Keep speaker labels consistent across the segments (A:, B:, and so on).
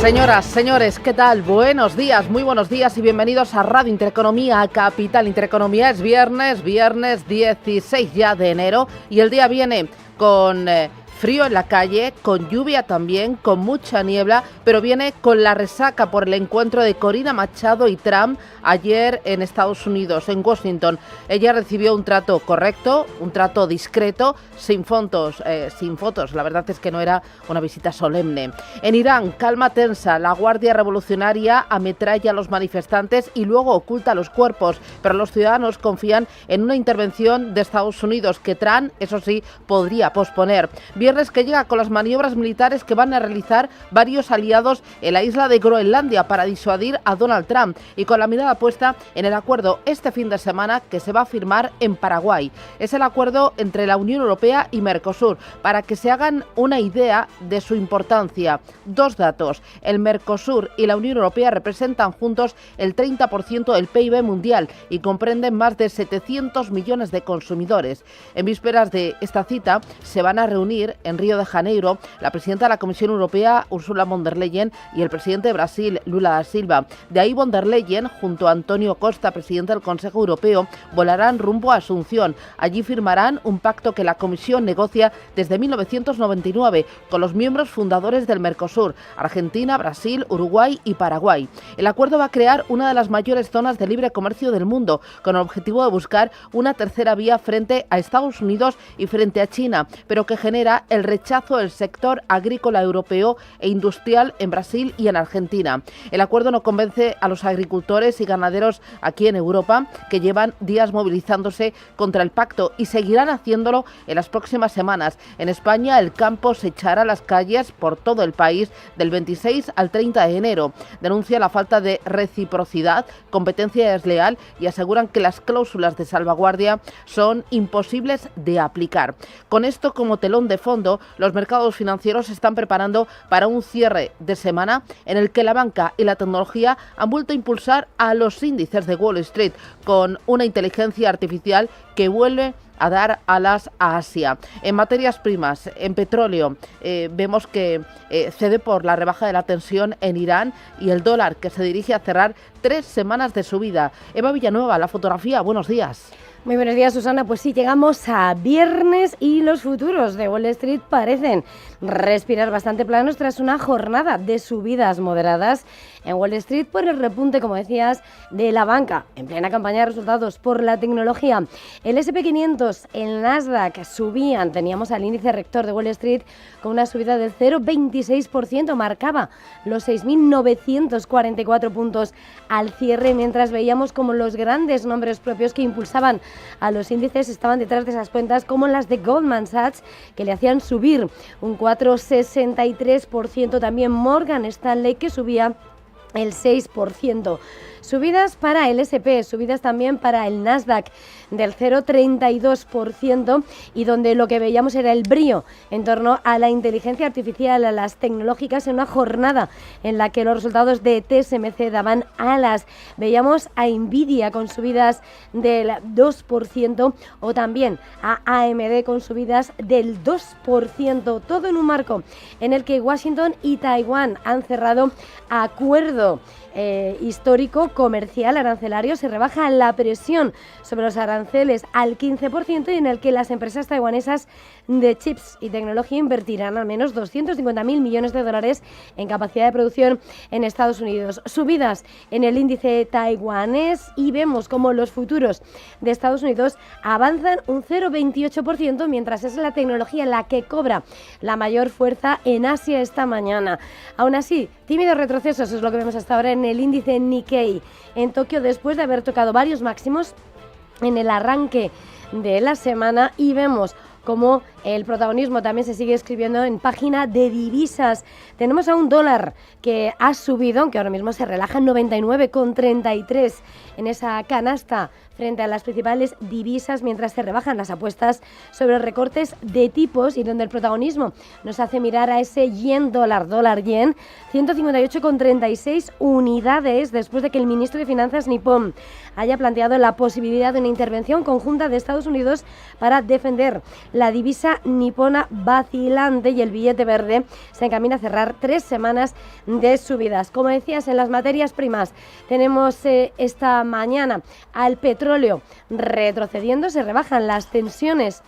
A: Señoras, señores, ¿qué tal? Buenos días, muy buenos días y bienvenidos a Radio Intereconomía, a Capital Intereconomía. Es viernes 16 ya de enero y el día viene con frío en la calle, con lluvia también, con mucha niebla, pero viene con la resaca por el encuentro de Corina Machado y Trump ayer en Estados Unidos, en Washington. Ella recibió un trato correcto, un trato discreto, sin fotos. La verdad es que no era una visita solemne. En Irán, calma tensa, la Guardia Revolucionaria ametralla a los manifestantes y luego oculta los cuerpos, pero los ciudadanos confían en una intervención de Estados Unidos que Trump, eso sí, podría posponer. Viernes que llega con las maniobras militares que van a realizar varios aliados en la isla de Groenlandia para disuadir a Donald Trump y con la mirada puesta en el acuerdo este fin de semana que se va a firmar en Paraguay. Es el acuerdo entre la Unión Europea y Mercosur. Para que se hagan una idea de su importancia, dos datos. El Mercosur y la Unión Europea representan juntos el 30% del PIB mundial y comprenden más de 700 millones de consumidores. En vísperas de esta cita se van a reunir en Río de Janeiro la presidenta de la Comisión Europea, Ursula von der Leyen, y el presidente de Brasil, Lula da Silva. De ahí von der Leyen, junto a Antonio Costa, presidente del Consejo Europeo, volarán rumbo a Asunción. Allí firmarán un pacto que la Comisión negocia desde 1999 con los miembros fundadores del Mercosur, Argentina, Brasil, Uruguay y Paraguay. El acuerdo va a crear una de las mayores zonas de libre comercio del mundo, con el objetivo de buscar una tercera vía frente a Estados Unidos y frente a China, pero que genera el rechazo del sector agrícola europeo e industrial en Brasil y en Argentina. El acuerdo no convence a los agricultores y ganaderos aquí en Europa, que llevan días movilizándose contra el pacto y seguirán haciéndolo en las próximas semanas. En España, el campo se echará a las calles por todo el país del 26 al 30 de enero. Denuncia la falta de reciprocidad, competencia desleal y aseguran que las cláusulas de salvaguardia son imposibles de aplicar. Con esto como telón de fondo, los mercados financieros se están preparando para un cierre de semana en el que la banca y la tecnología han vuelto a impulsar a los índices de Wall Street con una inteligencia artificial que vuelve a dar alas a Asia. En materias primas, en petróleo, vemos que cede por la rebaja de la tensión en Irán y el dólar que se dirige a cerrar 3 semanas de subida. Eva Villanueva, la fotografía, buenos días.
B: Muy buenos días, Susana. Pues sí, llegamos a viernes y los futuros de Wall Street parecen respirar bastante planos tras una jornada de subidas moderadas en Wall Street por el repunte, como decías, de la banca en plena campaña de resultados por la tecnología. El S&P 500, el Nasdaq subían, teníamos al índice rector de Wall Street con una subida del 0,26%, marcaba los 6.944 puntos al cierre, mientras veíamos como los grandes nombres propios que impulsaban a los índices estaban detrás de esas cuentas, como las de Goldman Sachs, que le hacían subir un 4,63%, también Morgan Stanley, que subía el 6%. Subidas para el S&P, subidas también para el Nasdaq del 0,32%, y donde lo que veíamos era el brío en torno a la inteligencia artificial, a las tecnológicas, en una jornada en la que los resultados de TSMC daban alas. Veíamos a Nvidia con subidas del 2% o también a AMD con subidas del 2%, todo en un marco en el que Washington y Taiwán han cerrado acuerdo histórico comercial arancelario. Se rebaja la presión sobre los aranceles al 15% y en el que las empresas taiwanesas de chips y tecnología invertirán al menos 250.000 millones de dólares en capacidad de producción en Estados Unidos. Subidas en el índice taiwanés y vemos como los futuros de Estados Unidos avanzan un 0,28%, mientras es la tecnología la que cobra la mayor fuerza en Asia esta mañana. Aún así, tímidos retrocesos es lo que vemos hasta ahora en el índice Nikkei en Tokio, después de haber tocado varios máximos en el arranque de la semana, y vemos como el protagonismo también se sigue escribiendo en página de divisas. Tenemos a un dólar que ha subido, aunque ahora mismo se relaja en 99,33 en esa canasta frente a las principales divisas, mientras se rebajan las apuestas sobre recortes de tipos y donde el protagonismo nos hace mirar a ese yen dólar yen, 158,36 unidades después de que el ministro de Finanzas nipón haya planteado la posibilidad de una intervención conjunta de Estados Unidos para defender la divisa nipona vacilante, y el billete verde se encamina a cerrar 3 semanas de subidas. Como decías, en las materias primas tenemos esta mañana al petróleo retrocediendo, se rebajan las tensiones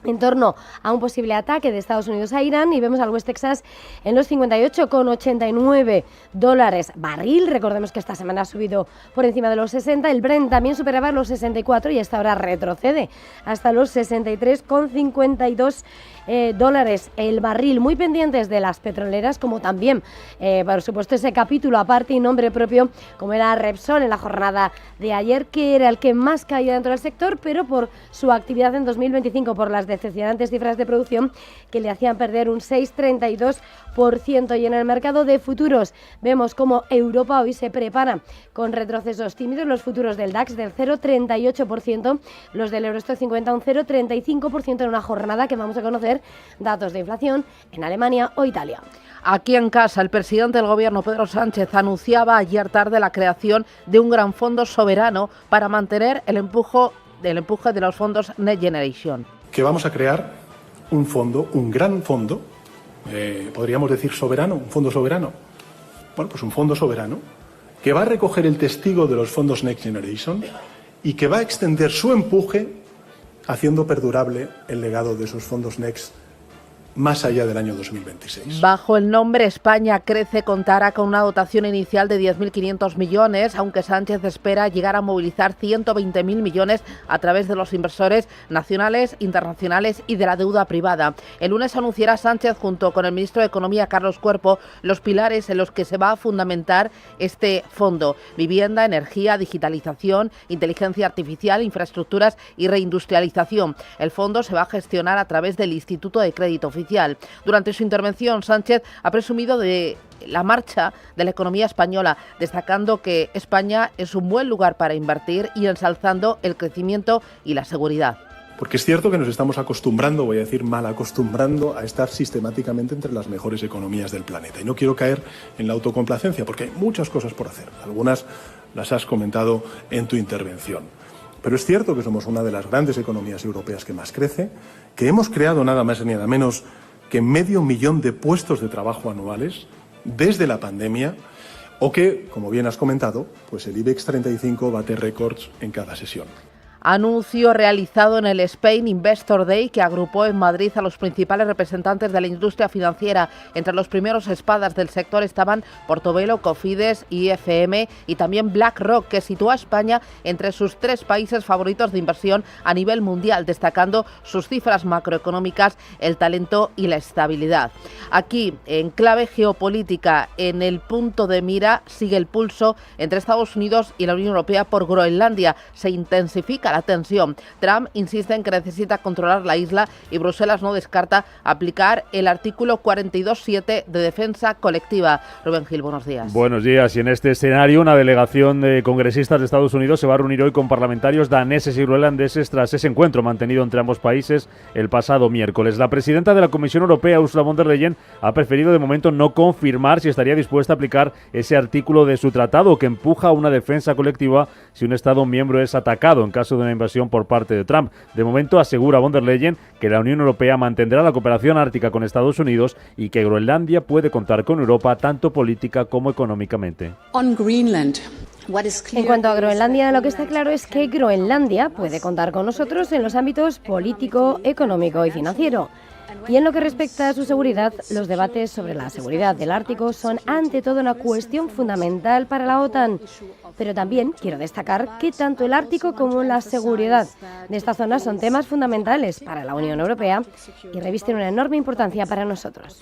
B: en torno a un posible ataque de Estados Unidos a Irán, y vemos al West Texas en los 58,89 dólares barril. Recordemos que esta semana ha subido por encima de los 60. El Brent también superaba los 64 y hasta ahora retrocede hasta los 63,52 dólares el barril. Muy pendientes de las petroleras, como también, por supuesto, ese capítulo aparte y nombre propio, como era Repsol en la jornada de ayer, que era el que más caía dentro del sector, pero por su actividad en 2025, por las decepcionantes cifras de producción que le hacían perder un 6,32%. Y en el mercado de futuros vemos como Europa hoy se prepara con retrocesos tímidos, los futuros del DAX del 0,38%, los del Eurostoxx 50 un 0,35% en una jornada que vamos a conocer datos de inflación en Alemania o Italia.
A: Aquí en casa, el presidente del Gobierno, Pedro Sánchez, anunciaba ayer tarde la creación de un gran fondo soberano para mantener el empuje de los fondos Next Generation.
C: Que vamos a crear un fondo, un gran fondo, podríamos decir soberano, un fondo soberano. Bueno, pues un fondo soberano que va a recoger el testigo de los fondos Next Generation y que va a extender su empuje haciendo perdurable el legado de esos fondos Next más allá del año 2026.
A: Bajo el nombre España Crece contará con una dotación inicial de 10.500 millones, aunque Sánchez espera llegar a movilizar 120.000 millones a través de los inversores nacionales, internacionales y de la deuda privada. El lunes anunciará Sánchez, junto con el ministro de Economía, Carlos Cuerpo, los pilares en los que se va a fundamentar este fondo: vivienda, energía, digitalización, inteligencia artificial, infraestructuras y reindustrialización. El fondo se va a gestionar a través del Instituto de Crédito Oficial. Durante su intervención, Sánchez ha presumido de la marcha de la economía española, destacando que España es un buen lugar para invertir y ensalzando el crecimiento y la seguridad.
C: Porque es cierto que nos estamos acostumbrando, voy a decir mal acostumbrando, a estar sistemáticamente entre las mejores economías del planeta. Y no quiero caer en la autocomplacencia, porque hay muchas cosas por hacer. Algunas las has comentado en tu intervención. Pero es cierto que somos una de las grandes economías europeas que más crece, que hemos creado nada más ni nada menos que 500.000 de puestos de trabajo anuales desde la pandemia, o que, como bien has comentado, pues el IBEX 35 bate récords en cada sesión.
A: Anuncio realizado en el Spain Investor Day, que agrupó en Madrid a los principales representantes de la industria financiera. Entre los primeros espadas del sector estaban Portobelo, Cofidis, IFM y también BlackRock, que sitúa a España entre sus 3 países favoritos de inversión a nivel mundial, destacando sus cifras macroeconómicas, el talento y la estabilidad. Aquí, en clave geopolítica, en el punto de mira sigue el pulso entre Estados Unidos y la Unión Europea por Groenlandia. Se intensifica la tensión. Trump insiste en que necesita controlar la isla y Bruselas no descarta aplicar el artículo 42.7 de defensa colectiva. Rubén Gil, buenos días.
D: Buenos días. Y en este escenario, una delegación de congresistas de Estados Unidos se va a reunir hoy con parlamentarios daneses y groenlandeses tras ese encuentro mantenido entre ambos países el pasado miércoles. La presidenta de la Comisión Europea, Ursula von der Leyen, ha preferido de momento no confirmar si estaría dispuesta a aplicar ese artículo de su tratado que empuja a una defensa colectiva si un Estado miembro es atacado en caso de una invasión por parte de Trump. De momento asegura von der Leyen que la Unión Europea mantendrá la cooperación ártica con Estados Unidos y que Groenlandia puede contar con Europa tanto política como económicamente.
B: En cuanto a Groenlandia, lo que está claro es que Groenlandia puede contar con nosotros en los ámbitos político, económico y financiero. Y en lo que respecta a su seguridad, los debates sobre la seguridad del Ártico son ante todo una cuestión fundamental para la OTAN. Pero también quiero destacar que tanto el Ártico como la seguridad de esta zona son temas fundamentales para la Unión Europea y revisten una enorme importancia para nosotros.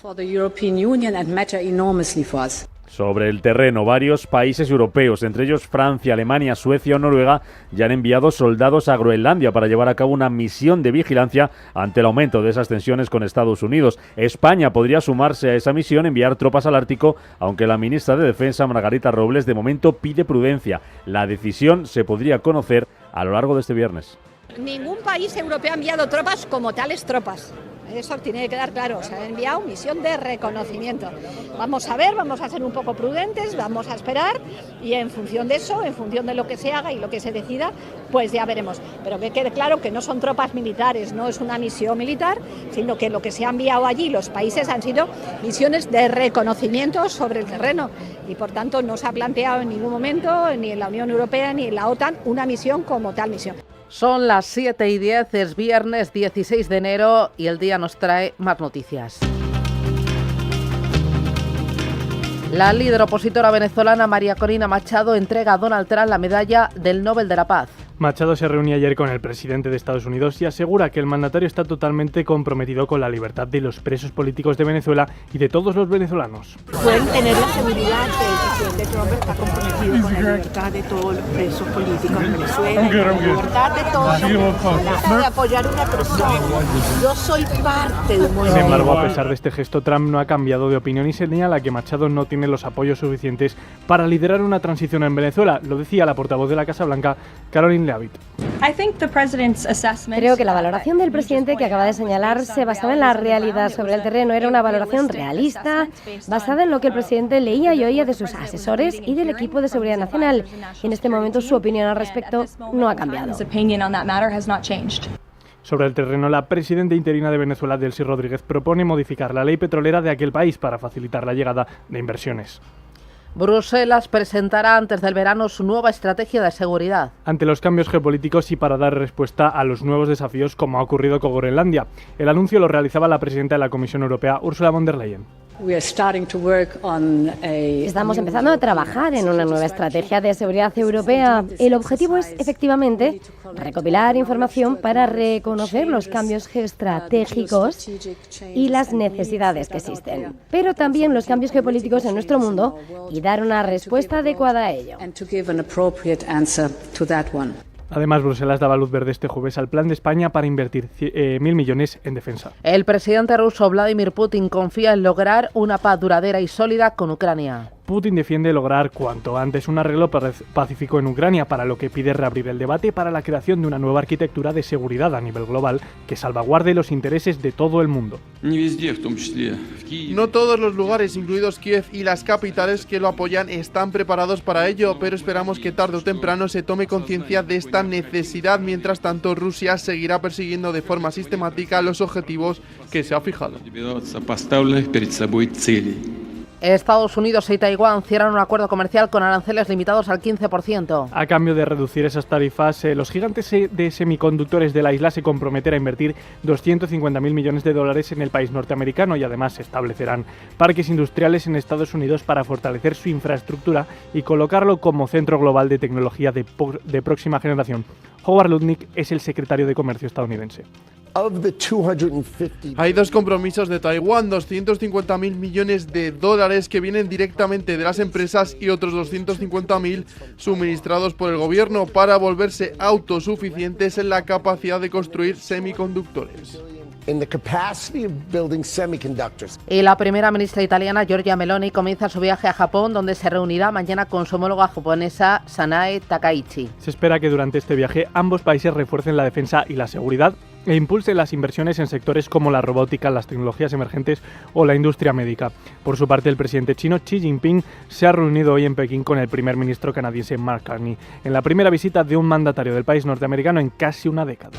D: Sobre el terreno, varios países europeos, entre ellos Francia, Alemania, Suecia o Noruega, ya han enviado soldados a Groenlandia para llevar a cabo una misión de vigilancia ante el aumento de esas tensiones con Estados Unidos. España podría sumarse a esa misión, enviar tropas al Ártico, aunque la ministra de Defensa, Margarita Robles, de momento pide prudencia. La decisión se podría conocer a lo largo de este viernes.
E: Ningún país europeo ha enviado tropas como tales tropas. Eso tiene que quedar claro. Se ha enviado misión de reconocimiento. Vamos a ver, vamos a ser un poco prudentes, vamos a esperar y en función de eso, en función de lo que se haga y lo que se decida, pues ya veremos. Pero que quede claro que no son tropas militares, no es una misión militar, sino que lo que se ha enviado allí los países han sido misiones de reconocimiento sobre el terreno y por tanto no se ha planteado en ningún momento, ni en la Unión Europea ni en la OTAN, una misión como tal misión.
A: Son las 7:10, es viernes 16 de enero y el día nos trae más noticias. La líder opositora venezolana María Corina Machado entrega a Donald Trump la medalla del Nobel de la Paz.
F: Machado se reunió ayer con el presidente de Estados Unidos y asegura que el mandatario está totalmente comprometido con la libertad de los presos políticos de Venezuela y de todos los venezolanos.
G: Pueden tener la seguridad que el presidente Trump está comprometido con la libertad de todos los presos políticos en Venezuela, y con la libertad de todos de apoyar a una persona. Yo soy parte de un movimiento.
F: Sin embargo, a pesar de este gesto, Trump no ha cambiado de opinión y señala que Machado no tiene los apoyos suficientes para liderar una transición en Venezuela. Lo decía la portavoz de la Casa Blanca, Caroline Leavitt.
B: Creo que la valoración del presidente que acaba de señalar se basaba en la realidad sobre el terreno. Era una valoración realista, basada en lo que el presidente leía y oía de sus asesores y del equipo de seguridad nacional. Y en este momento su opinión al respecto no ha cambiado.
F: Sobre el terreno, la presidenta interina de Venezuela, Delcy Rodríguez, propone modificar la ley petrolera de aquel país para facilitar la llegada de inversiones.
A: Bruselas presentará antes del verano su nueva estrategia de seguridad.
F: Ante los cambios geopolíticos y para dar respuesta a los nuevos desafíos como ha ocurrido con Groenlandia. El anuncio lo realizaba la presidenta de la Comisión Europea, Ursula von der Leyen.
B: Estamos empezando a trabajar en una nueva estrategia de seguridad europea. El objetivo es, efectivamente, recopilar información para reconocer los cambios geoestratégicos y las necesidades que existen, pero también los cambios geopolíticos en nuestro mundo y dar una respuesta adecuada a ello.
F: Además, Bruselas daba luz verde este jueves al plan de España para invertir 1.000 millones en defensa.
A: El presidente ruso Vladimir Putin confía en lograr una paz duradera y sólida con Ucrania.
F: Putin defiende lograr cuanto antes un arreglo pacífico en Ucrania, para lo que pide reabrir el debate para la creación de una nueva arquitectura de seguridad a nivel global que salvaguarde los intereses de todo el mundo.
H: No todos los lugares, incluidos Kiev y las capitales que lo apoyan, están preparados para ello, pero esperamos que tarde o temprano se tome conciencia de esta necesidad. Mientras tanto, Rusia seguirá persiguiendo de forma sistemática los objetivos que se ha fijado.
A: Estados Unidos y Taiwán cierran un acuerdo comercial con aranceles limitados al 15%.
F: A cambio de reducir esas tarifas, los gigantes de semiconductores de la isla se comprometen a invertir 250.000 millones de dólares en el país norteamericano y además establecerán parques industriales en Estados Unidos para fortalecer su infraestructura y colocarlo como centro global de tecnología de próxima generación. Howard Lutnick es el secretario de Comercio estadounidense.
H: Hay dos compromisos de Taiwán, 250.000 millones de dólares que vienen directamente de las empresas y otros 250.000 suministrados por el gobierno para volverse autosuficientes en la capacidad de construir semiconductores.
A: Y la primera ministra italiana, Giorgia Meloni, comienza su viaje a Japón, donde se reunirá mañana con su homóloga japonesa, Sanae Takaichi.
F: Se espera que durante este viaje ambos países refuercen la defensa y la seguridad e impulsen las inversiones en sectores como la robótica, las tecnologías emergentes o la industria médica. Por su parte, el presidente chino Xi Jinping se ha reunido hoy en Pekín con el primer ministro canadiense Mark Carney, en la primera visita de un mandatario del país norteamericano en casi una década.